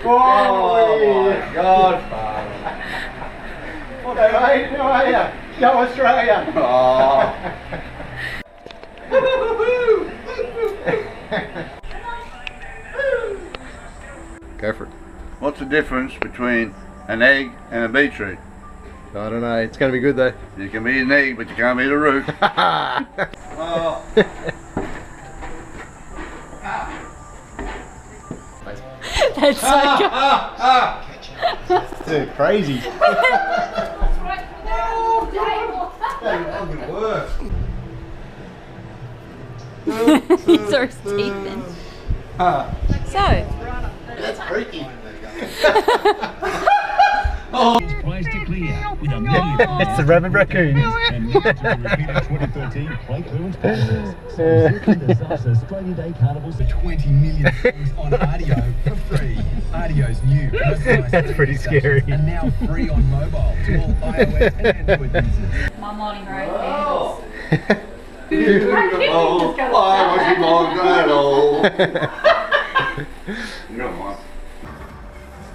Oh my God, Father. Hey mate, how are you? Go Australia! Oh. Go for it. What's the difference between an egg and a beetroot? I don't know, it's going to be good though. You can eat an egg, but you can't eat a root. Oh. That's so good. Dude, crazy. He saw his teeth in. So. That's freaky. It's the rabbit raccoon. Australia Day Carnivals for 20 million songs on Rdio for free. Rdio's new personalised That's pretty scary. and now free on mobile to all iOS and Android users. My morning road Beautiful, why was he like that old? You don't want.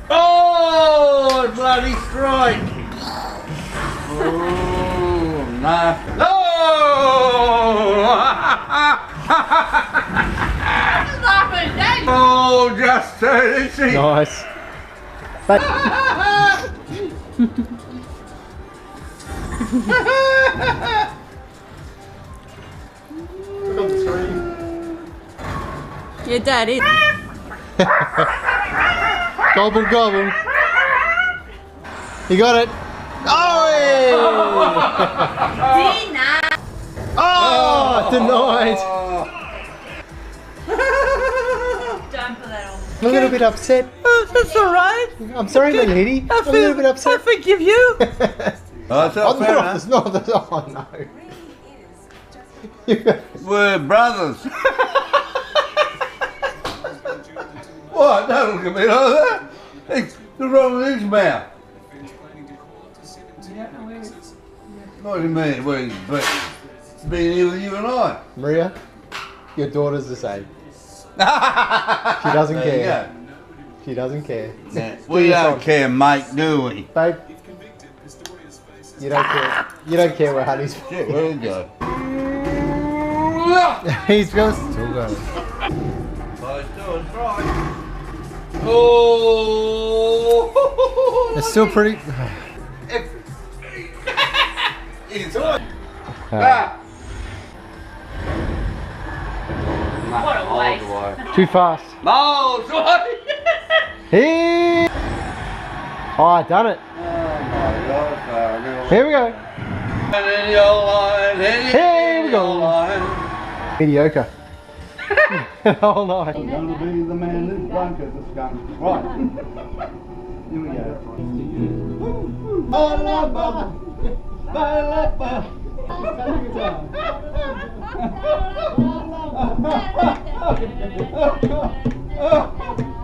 Oh, bloody strike! Oh, no. No! Oh, just easy. Nice. Your dad is. Gobble gobble. You got it. Oh! Dina. Oh! Denied. Don't put that on. I'm a little bit upset. Oh, that's all right. I'm sorry, my lady. I'm a little bit I upset. forgive you. Oh, that's Oh, not fair no, enough. it's not. Oh, no. We're brothers. What? Don't look at me like that. What's wrong with his mouth? What do you mean? Well, he's being here with you and I. Maria, your daughter's the same. She doesn't There you care. She doesn't care. go. We don't care, mate, do we? Babe, you don't care. You don't care where Honey's Shit, where'd he go? He's still going. Oh! It's still pretty. Ah. What a waste. Too fast. No, sorry. Here. Oh, I done it. Oh my God, Farrell. Here we go. And in your line, Here we go. your line. Mediocre. Oh no. I'm gonna be the man that's drunk as a skunk. Right. Here we go. Ba-la-ba, ba-la-ba.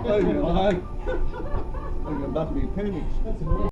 Oh, you like? I'm gonna bust me appendix.